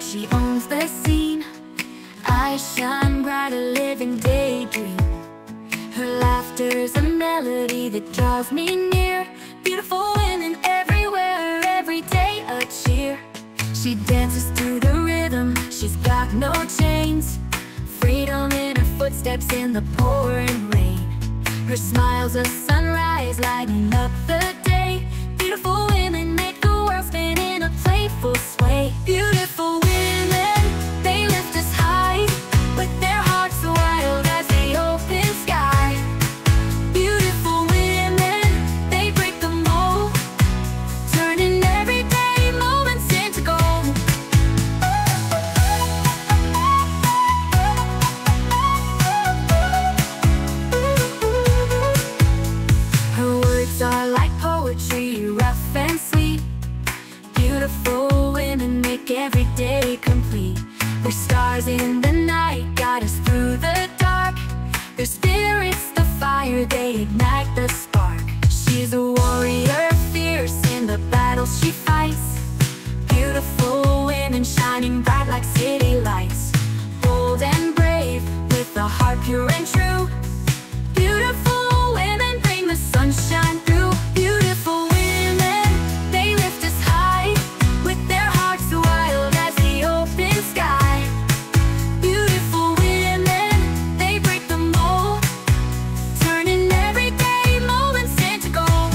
like she owns the scene. Eyes shine bright, a living daydream. Her laughter's a melody that draws me near. Beautiful women everywhere, every day a cheer. She dances to the rhythm, she's got no chains. Freedom in her footsteps in the pouring rain. Her smile's a sunrise lighting up the day. Beautiful women make the world spin in a playful sway. Beautiful women, they lift us high, with their hearts wild as the open sky. Beautiful women, they break the mold, turning everyday moments into gold. Her words are like poetry, rough and sweet. Beautiful women make every day complete. They're stars in the night, guide us through the dark. Their spirit's the fire, they ignite the spark. She's a warrior, fierce in the battles she fights. Beautiful women shining bright like city lights. Bold and brave, with a heart pure and true. Beautiful women bring the sunshine through. Beautiful women, they lift us high, with their hearts wild as the open sky. Beautiful women, they break the mold, turning everyday moments into gold.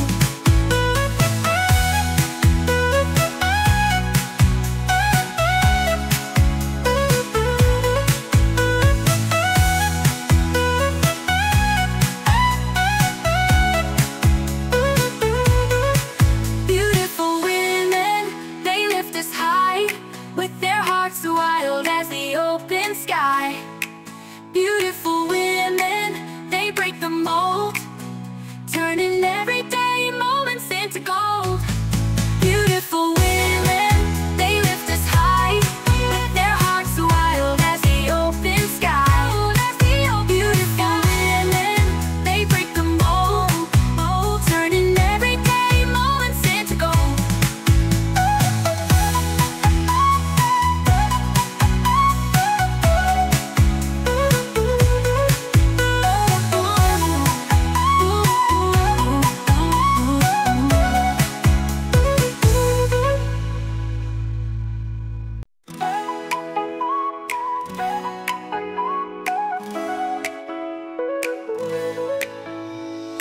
Beautiful women, they lift us high, with their hearts wild as the open sky. Beautiful women, they break the mold, turning everyday moments into gold. Beautiful women, they lift us high, with their hearts wild as the open sky. Beautiful women, they break the mold, turning everyday moments into gold.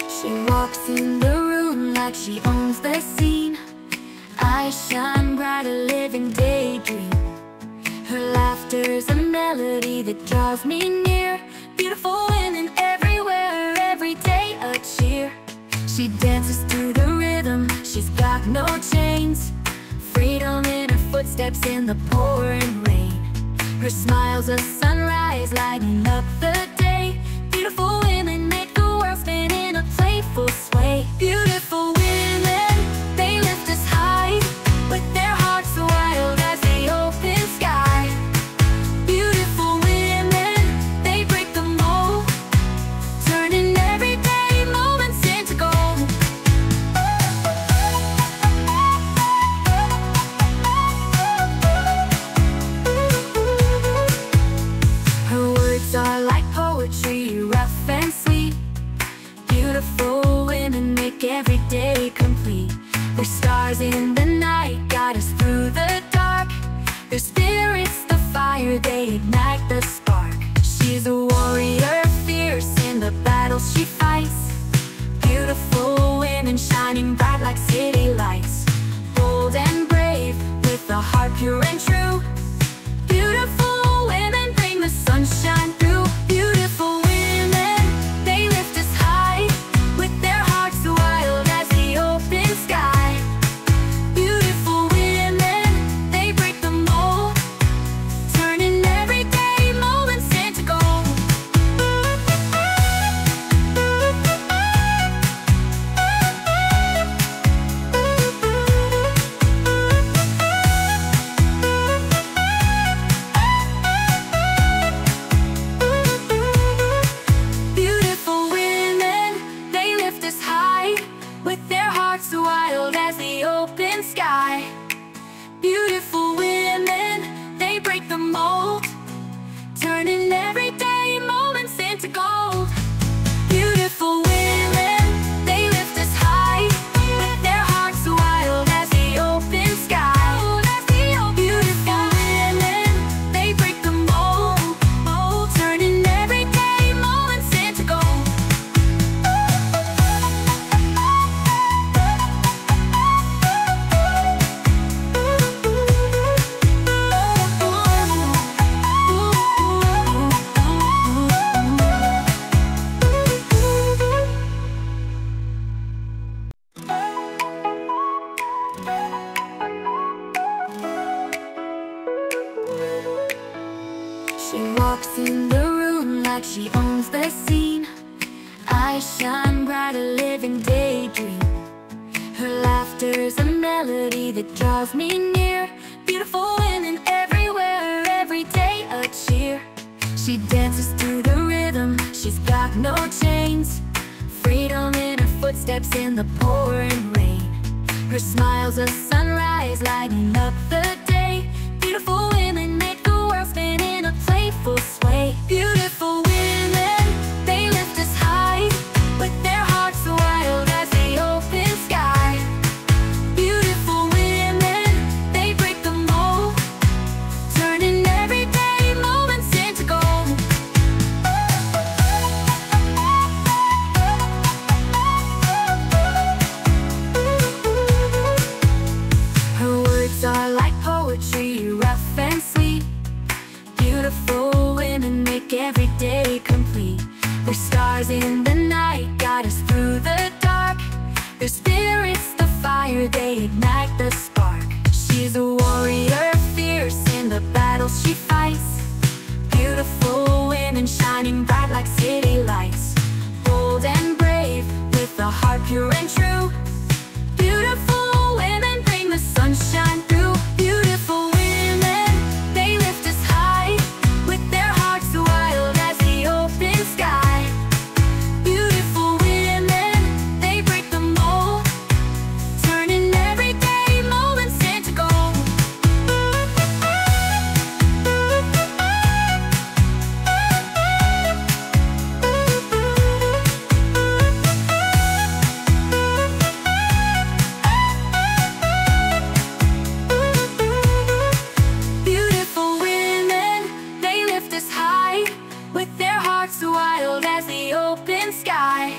She walks in the room like she owns the scene. Eyes shine bright, a living daydream. Her laughter's a melody that draws me near. Beautiful women everywhere, every day a cheer. She dances to the rhythm, she's got no chains. Freedom in her footsteps in the pouring rain. Her smile's a sunrise lighting up the day. Beautiful women make the world spin in a playful sway. Beautiful women, they lift us high, with their hearts wild as the open sky. Beautiful women, they break the mold, turning everyday moments into gold. Her words are like poetry, rough and sweet. Beautiful women make every day complete. They're stars in the night, guide us through the dark. Their spirit's the fire, they ignite the spark. She's a warrior, fierce in the battles she fights. Beautiful women shining bright like city lights. Bold and brave, with a heart pure and true. Beautiful women bring the sunshine through. Beautiful women, they lift us high, with their hearts wild as the open sky. Beautiful women, they break the mold, turning everyday moments into gold. She walks in the room like she owns the scene. Eyes shine bright, a living daydream. Her laughter's a melody that draws me near. Beautiful women everywhere, every day a cheer. She dances to the rhythm, she's got no chains. Freedom in her footsteps in the pouring rain. Her smile's a sunrise lighting up the day. Beautiful women make the world spin in a playful sway. Beautiful women, they lift us high, with their hearts wild as the open sky. Beautiful women, they break the mold, turning everyday moments into gold. Her words are like poetry, rough and sweet. Beautiful women make every day complete. They're stars in the night, guide us through the dark. Their spirits, the fire, they ignite the spark. She's a warrior, fierce in the battles she fights. Beautiful women shining bright like city lights. Bold and brave, with a heart pure and true. Beautiful women bring the sunshine through. Beautiful women, they lift us high, with their hearts wild as the open sky. Beautiful women, they break the mold, turning everyday moments into gold. Beautiful women, they lift us high, with their hearts wild as the open sky.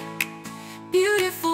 Beautiful